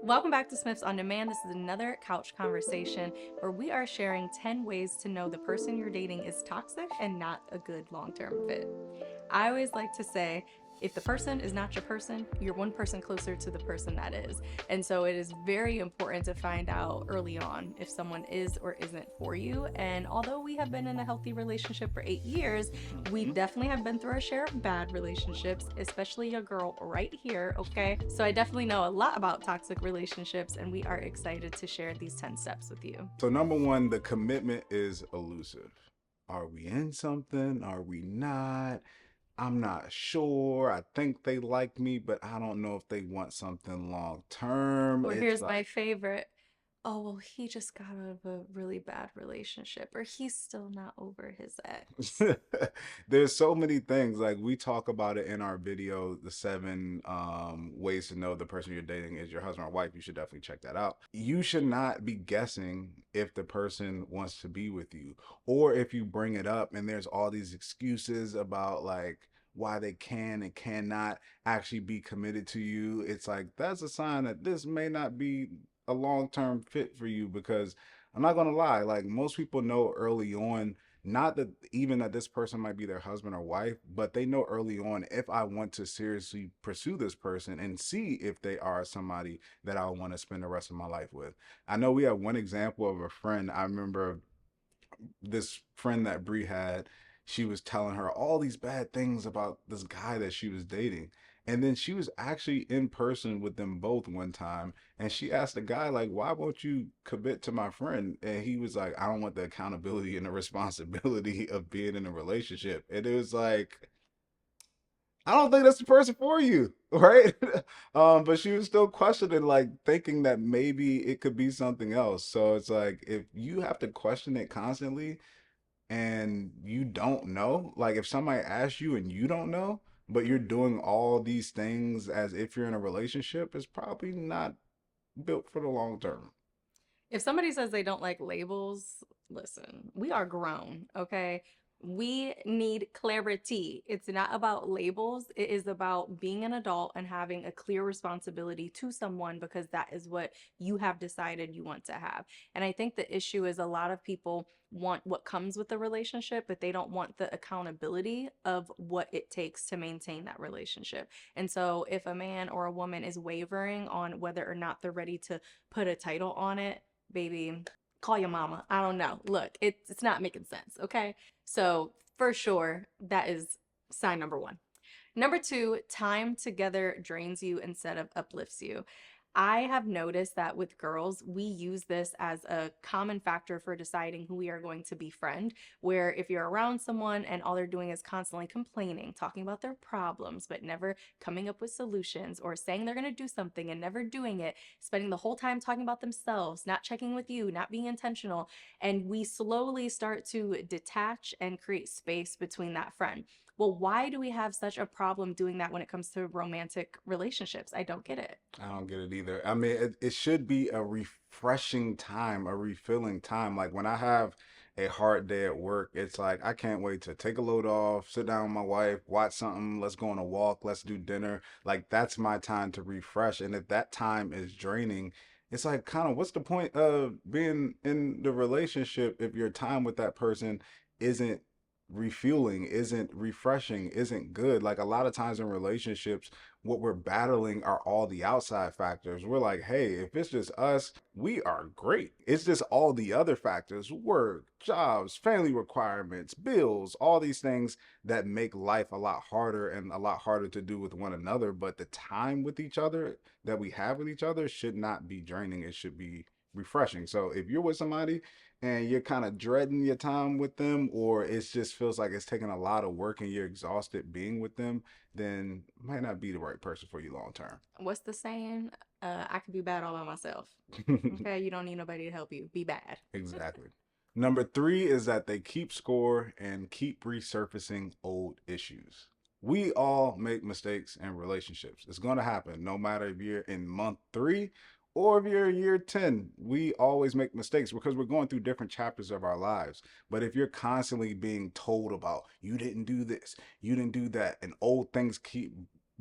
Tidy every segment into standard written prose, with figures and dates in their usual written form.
Welcome back to Smiths on Demand. This is another couch conversation where we are sharing 10 ways to know the person you're dating is toxic and not a good long term fit. I always like to say, if the person is not your person, you're one person closer to the person that is. And so it is very important to find out early on if someone is or isn't for you. And although we have been in a healthy relationship for 8 years, we definitely have been through our share of bad relationships, especially a girl right here, okay? So I definitely know a lot about toxic relationships, and we are excited to share these 10 steps with you. So number one, the commitment is elusive. Are we in something? Are we not? I'm not sure. I think they like me, but I don't know if they want something long term. Or It's here's my like favorite. Oh, well, he just got out of a really bad relationship, or he's still not over his ex. there's so many things. Like we talk about it in our video, the seven ways to know the person you're dating is your husband or wife. You should definitely check that out. You should not be guessing if the person wants to be with you, or if you bring it up and there's all these excuses about like why they can and cannot actually be committed to you. It's like that's a sign that this may not be a long-term fit for you, because I'm not gonna lie, like most people know early on, not that even that this person might be their husband or wife, but they know early on, if I want to seriously pursue this person and see if they are somebody that I want to spend the rest of my life with. I know we have one example of a friend. I remember this friend that Bree had, she was telling her all these bad things about this guy that she was dating. And then she was actually in person with them both one time. And she asked the guy, like, why won't you commit to my friend? And he was like, I don't want the accountability and the responsibility of being in a relationship. And it was like, I don't think that's the person for you, right? But she was still questioning, like thinking that maybe it could be something else. So it's like if you have to question it constantly, and you don't know, like if somebody asks you and you don't know, but you're doing all these things as if you're in a relationship, it's probably not built for the long term. If somebody says they don't like labels, listen, we are grown, okay? We need clarity. It's not about labels. It is about being an adult and having a clear responsibility to someone because that is what you have decided you want to have. And I think the issue is a lot of people want what comes with the relationship, but they don't want the accountability of what it takes to maintain that relationship. And so if a man or a woman is wavering on whether or not they're ready to put a title on it, baby, call your mama. I don't know. Look, it's not making sense, okay? So, for sure, that is sign number 1. Number 2, time together drains you instead of uplifts you. I have noticed that with girls, we use this as a common factor for deciding who we are going to befriend. Where if you're around someone and all they're doing is constantly complaining, talking about their problems, but never coming up with solutions, or saying they're going to do something and never doing it, spending the whole time talking about themselves, not checking with you, not being intentional, and we slowly start to detach and create space between that friend. Well, why do we have such a problem doing that when it comes to romantic relationships? I don't get it. I don't get it either. I mean, it should be a refreshing time, a refilling time. Like when I have a hard day at work, it's like I can't wait to take a load off, sit down with my wife, watch something, let's go on a walk, let's do dinner. Like that's my time to refresh. And if that time is draining, it's like kind of what's the point of being in the relationship if your time with that person isn't refueling, isn't refreshing, isn't good? Like a lot of times in relationships, what we're battling are all the outside factors. We're like, hey, if it's just us, we are great. It's just all the other factors, work, jobs, family requirements, bills, all these things that make life a lot harder and a lot harder to do with one another. But the time with each other that we have with each other should not be draining. It should be refreshing. So if you're with somebody and you're kind of dreading your time with them, or it just feels like it's taking a lot of work and you're exhausted being with them, then might not be the right person for you long term. What's the saying? I can be bad all by myself. Okay, you don't need nobody to help you. Be bad. Exactly. Number three is that they keep score and keep resurfacing old issues. We all make mistakes in relationships. It's going to happen no matter if you're in month 3 or if you're in year 10. We always make mistakes because we're going through different chapters of our lives. But if you're constantly being told about, you didn't do this, you didn't do that, and old things keep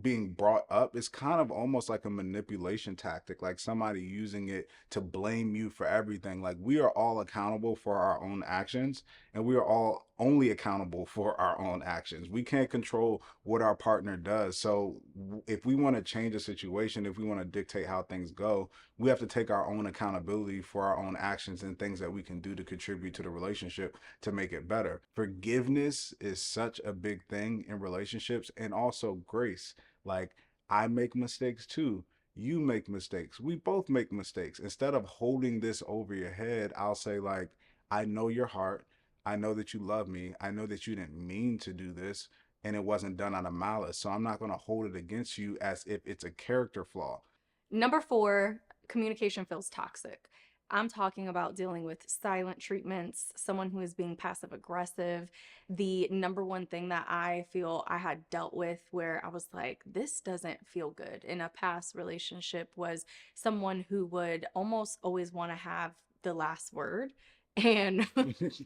being brought up is kind of almost like a manipulation tactic, like somebody using it to blame you for everything. Like we are all accountable for our own actions, and we are all only accountable for our own actions. We can't control what our partner does. So if we want to change a situation, if we want to dictate how things go, we have to take our own accountability for our own actions and things that we can do to contribute to the relationship to make it better. Forgiveness is such a big thing in relationships, and also grace. Like, I make mistakes too. You make mistakes. We both make mistakes. Instead of holding this over your head, I'll say, like, I know your heart. I know that you love me. I know that you didn't mean to do this and it wasn't done out of malice. So I'm not going to hold it against you as if it's a character flaw. Number four, communication feels toxic. I'm talking about dealing with silent treatments, someone who is being passive aggressive. The number one thing that I feel I had dealt with where I was like, this doesn't feel good in a past relationship was someone who would almost always want to have the last word. And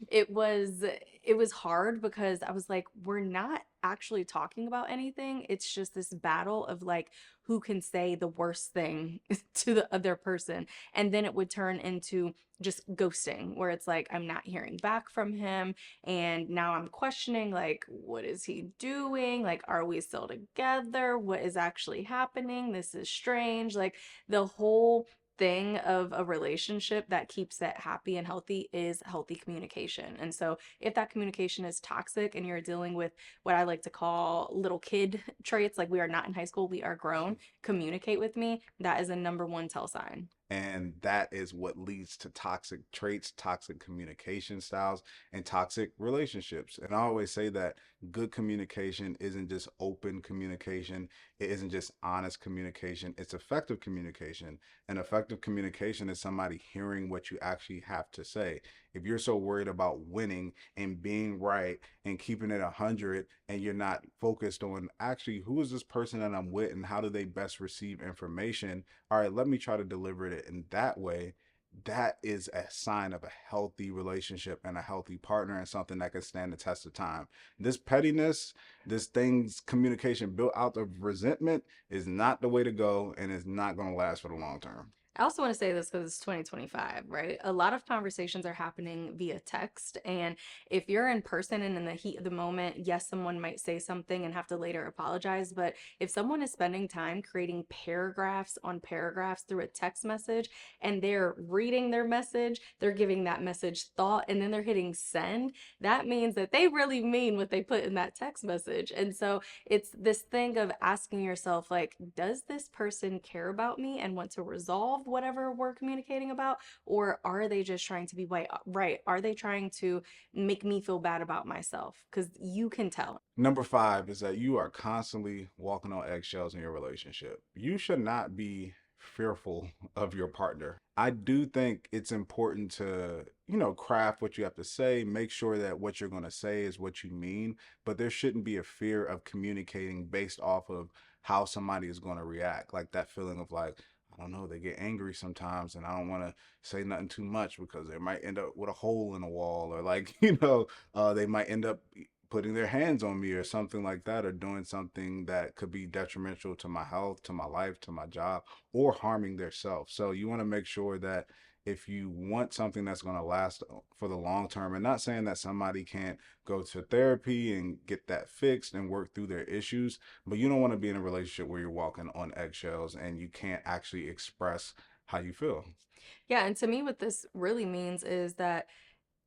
it was it was hard because I was like, we're not actually talking about anything. It's just this battle of like who can say the worst thing to the other person. And then it would turn into just ghosting, where it's like, I'm not hearing back from him. And now I'm questioning, like, what is he doing? Like, are we still together? What is actually happening? This is strange. Like, the whole thing of a relationship that keeps it happy and healthy is healthy communication. And so if that communication is toxic and you're dealing with what I like to call little kid traits, like we are not in high school, we are grown, communicate with me, that is a number one tell sign. And that is what leads to toxic traits, toxic communication styles, and toxic relationships. And I always say that good communication isn't just open communication, it isn't just honest communication, it's effective communication. And effective communication is somebody hearing what you actually have to say. If you're so worried about winning and being right and keeping it 100, and you're not focused on actually who is this person that I'm with and how do they best receive information, all right, let me try to deliver it in that way. That is a sign of a healthy relationship and a healthy partner and something that can stand the test of time. This pettiness, this thing's communication built out of resentment is not the way to go and is not going to last for the long term. I also want to say this because it's 2025, right? A lot of conversations are happening via text. And if you're in person and in the heat of the moment, yes, someone might say something and have to later apologize. But if someone is spending time creating paragraphs on paragraphs through a text message and they're reading their message, they're giving that message thought, and then they're hitting send, that means that they really mean what they put in that text message. And so it's this thing of asking yourself, like, does this person care about me and want to resolve whatever we're communicating about, or are they just trying to be right? Are they trying to make me feel bad about myself? Because you can tell. Number five is that you are constantly walking on eggshells in your relationship. You should not be fearful of your partner. I do think it's important to, craft what you have to say, make sure that what you're going to say is what you mean, but there shouldn't be a fear of communicating based off of how somebody is going to react. Like that feeling of like, I don't know, they get angry sometimes and I don't want to say nothing too much because they might end up with a hole in the wall or like, they might end up putting their hands on me or something like that, or doing something that could be detrimental to my health, to my life, to my job, or harming their self. So you want to make sure that if you want something that's going to last for the long term, and not saying that somebody can't go to therapy and get that fixed and work through their issues, but you don't want to be in a relationship where you're walking on eggshells and you can't actually express how you feel. Yeah, and to me, what this really means is that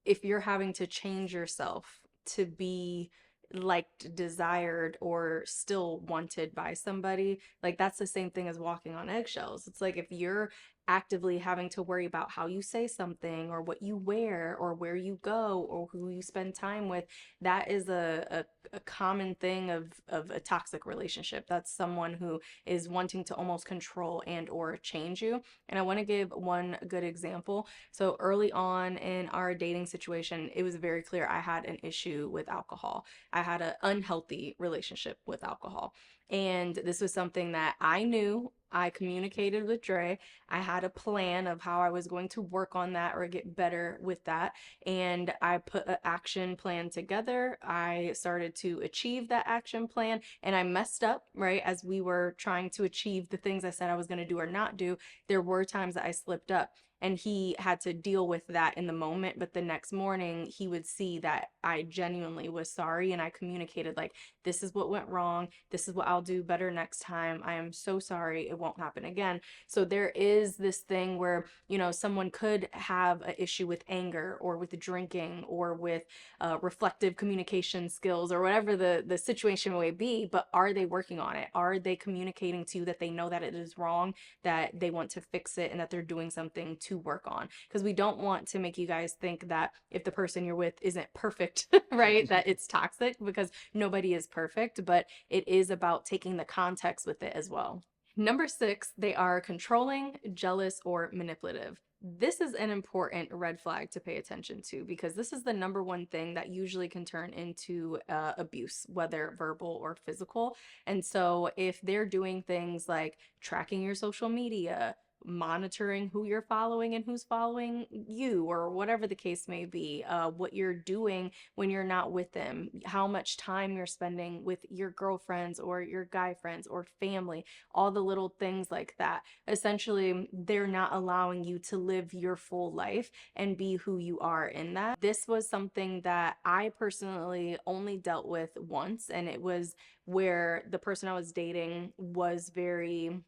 if you're having to change yourself to be liked, desired, or still wanted by somebody, like that's the same thing as walking on eggshells. It's like if you're actively having to worry about how you say something or what you wear or where you go or who you spend time with, that is a common thing of a toxic relationship. That's someone who is wanting to almost control and or change you. And I want to give one good example. So early on in our dating situation, it was very clear I had an issue with alcohol. I had an unhealthy relationship with alcohol. And this was something that I knew. I communicated with Dre. I had a plan of how I was going to work on that or get better with that. And I put an action plan together. I started to achieve that action plan and I messed up, right? As we were trying to achieve the things I said I was going to do or not do, there were times that I slipped up and he had to deal with that in the moment. But the next morning, he would see that I genuinely was sorry and I communicated, like, this is what went wrong. This is what I'll do better next time. I am so sorry. It won't happen again. So there is this thing where, someone could have an issue with anger or with drinking or with reflective communication skills or whatever the situation may be. But are they working on it? Are they communicating to you that they know that it is wrong, that they want to fix it, and that they're doing something to work on? Because we don't want to make you guys think that if the person you're with isn't perfect, right, that it's toxic, because nobody is perfect, but it is about taking the context with it as well. Number 6, they are controlling, jealous, or manipulative. This is an important red flag to pay attention to because this is the number one thing that usually can turn into abuse, whether verbal or physical. And so, if they're doing things like tracking your social media, monitoring who you're following and who's following you, or whatever the case may be, what you're doing when you're not with them, how much time you're spending with your girlfriends or your guy friends or family, all the little things like that. Essentially, they're not allowing you to live your full life and be who you are in that. This was something that I personally only dealt with once, and it was where the person I was dating was very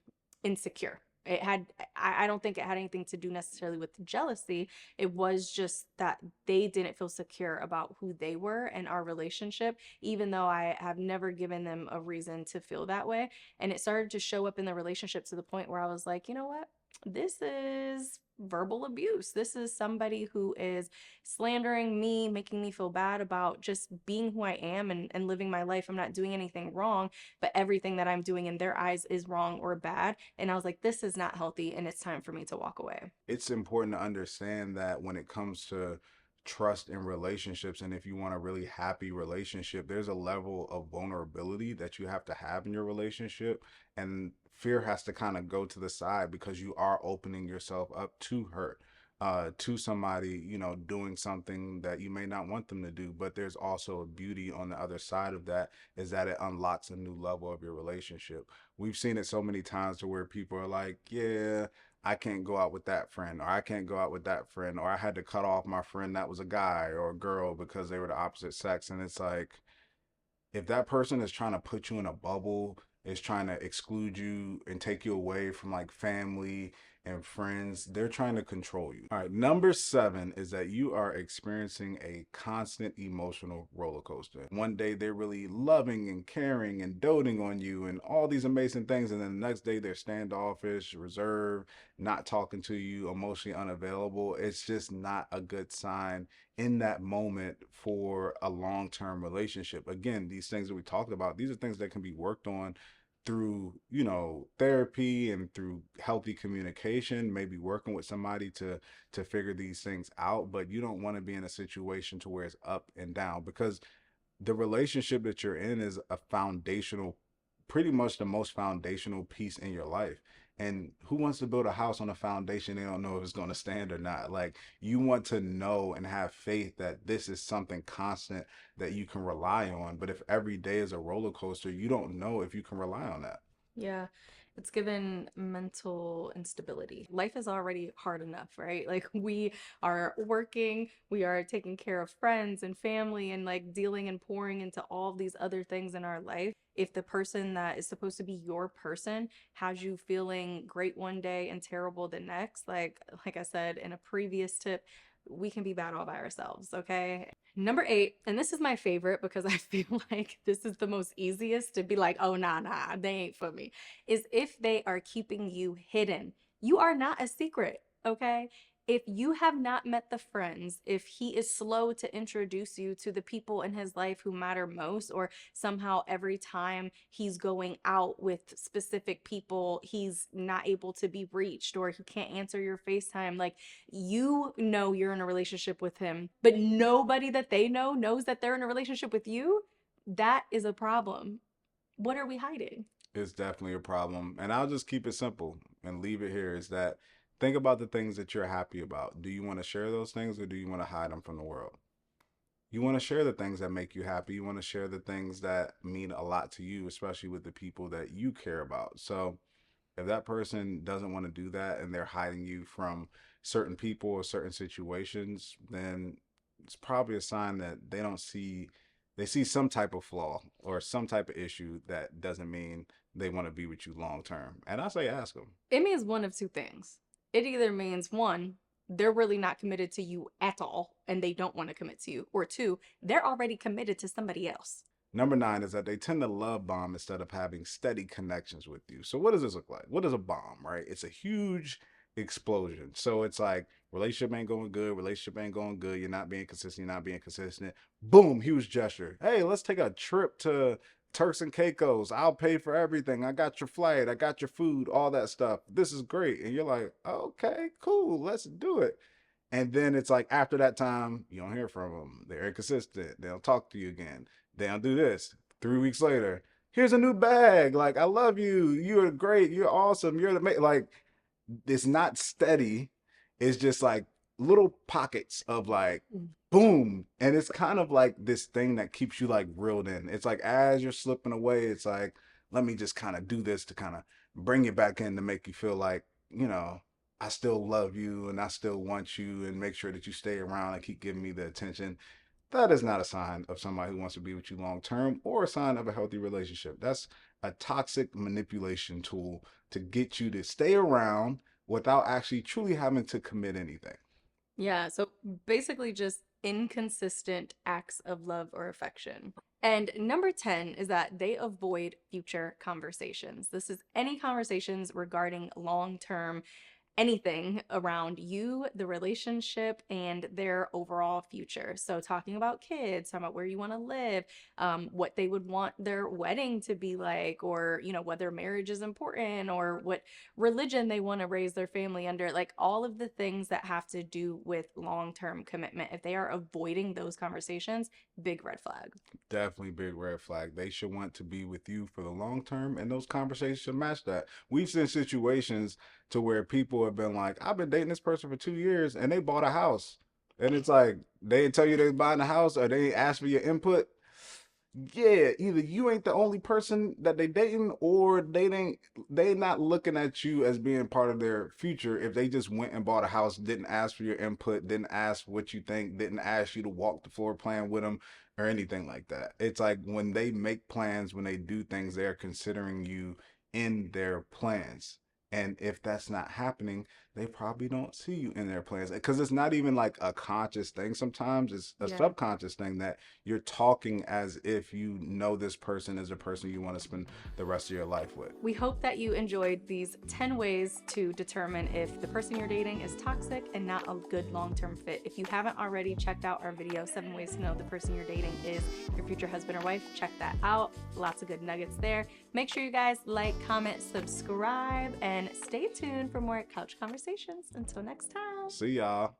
insecure. It had, I don't think it had anything to do necessarily with jealousy. It was just that they didn't feel secure about who they were and our relationship, even though I have never given them a reason to feel that way. And it started to show up in the relationship to the point where I was like, you know what? This is verbal abuse. This is somebody who is slandering me, making me feel bad about just being who I am and living my life. I'm not doing anything wrong, but everything that I'm doing in their eyes is wrong or bad. And I was like, this is not healthy and it's time for me to walk away. It's important to understand that when it comes to trust in relationships, and if you want a really happy relationship, there's a level of vulnerability that you have to have in your relationship, and fear has to kind of go to the side because you are opening yourself up to hurt, to somebody, doing something that you may not want them to do. But there's also a beauty on the other side of that, is that it unlocks a new level of your relationship. We've seen it so many times to where people are like, yeah, I can't go out with that friend, or I can't go out with that friend, or I had to cut off my friend that was a guy or a girl because they were the opposite sex. And it's like, if that person is trying to put you in a bubble, is trying to exclude you and take you away from like family and friends, they're trying to control you. All right, number 7 is that you are experiencing a constant emotional roller coaster. One day they're really loving and caring and doting on you and all these amazing things, and then the next day they're standoffish, reserved, not talking to you, emotionally unavailable. It's just not a good sign in that moment for a long-term relationship. Again, these things that we talked about, these are things that can be worked on through, therapy and through healthy communication, maybe working with somebody to figure these things out. But you don't want to be in a situation to where it's up and down, because the relationship that you're in is a foundational, pretty much the most foundational piece in your life. And who wants to build a house on a foundation they don't know if it's going to stand or not? Like, you want to know and have faith that this is something constant that you can rely on. But if every day is a roller coaster, you don't know if you can rely on that. Yeah, it's given mental instability. Life is already hard enough, right? Like, we are working, we are taking care of friends and family, and like dealing and pouring into all of these other things in our life. If the person that is supposed to be your person has you feeling great one day and terrible the next, like I said in a previous tip, we can be bad all by ourselves, okay? Number 8, and this is my favorite because I feel like this is the most easiest to be like, oh, nah, they ain't for me, is if they are keeping you hidden. You are not a secret, okay? If you have not met the friends, if he is slow to introduce you to the people in his life who matter most, or somehow every time he's going out with specific people, he's not able to be reached or he can't answer your FaceTime, like, you know you're in a relationship with him, but nobody that they know knows that they're in a relationship with you, that is a problem. What are we hiding? It's definitely a problem. And I'll just keep it simple and leave it here is that think about the things that you're happy about. Do you want to share those things or do you want to hide them from the world? You want to share the things that make you happy. You want to share the things that mean a lot to you, especially with the people that you care about. So if that person doesn't want to do that and they're hiding you from certain people or certain situations, then it's probably a sign that they see some type of flaw or some type of issue that doesn't mean they want to be with you long term. And I say ask them. It means one of two things. It either means one, they're really not committed to you at all and they don't want to commit to you, or two, they're already committed to somebody else. Number nine is that they tend to love bomb instead of having steady connections with you. So what does this look like? What is a bomb, right? It's a huge explosion. So it's like relationship ain't going good, relationship ain't going good, you're not being consistent, you're not being consistent. Boom, huge gesture. Hey, let's take a trip to Turks and Caicos. I'll pay for everything. I got your flight, I got your food, all that stuff. This is great. And you're like, okay, cool, let's do it. And then it's like after that time, you don't hear from them. They're inconsistent. They don't talk to you again. They don't do this. 3 weeks later, here's a new bag. Like, I love you. You're great. You're awesome. You're the like. It's not steady. It's just like little pockets of like boom, and it's kind of like this thing that keeps you like reeled in. It's like as you're slipping away, it's like let me just kind of do this to kind of bring you back in to make you feel like I still love you and I still want you and make sure that you stay around and keep giving me the attention. That is not a sign of somebody who wants to be with you long term or a sign of a healthy relationship. That's a toxic manipulation tool to get you to stay around without actually truly having to commit anything. Yeah, so basically just inconsistent acts of love or affection. And number 10 is that they avoid future conversations. This is any conversations regarding long term anything around you, the relationship, and their overall future. So, talking about kids, talking about where you want to live, what they would want their wedding to be like, or, whether marriage is important, or what religion they want to raise their family under, like all of the things that have to do with long term commitment. If they are avoiding those conversations, big red flag. Definitely big red flag. They should want to be with you for the long term, and those conversations should match that. We've seen situations to where people have been like, I've been dating this person for 2 years and they bought a house. And it's like they didn't tell you they was buying a house or they ain't asked for your input. Yeah, either you ain't the only person that they dating or they not looking at you as being part of their future if they just went and bought a house, didn't ask for your input, didn't ask what you think, didn't ask you to walk the floor plan with them or anything like that. It's like when they make plans, when they do things, they're considering you in their plans. And if that's not happening, they probably don't see you in their plans because it's not even like a conscious thing. Sometimes it's a Yeah. subconscious thing that you're talking as if you know this person is a person you want to spend the rest of your life with. We hope that you enjoyed these 10 ways to determine if the person you're dating is toxic and not a good long term fit. If you haven't already checked out our video, 7 ways to know the person you're dating is your future husband or wife, check that out. Lots of good nuggets there. Make sure you guys like, comment, subscribe, and stay tuned for more couch conversations. Until next time. See y'all.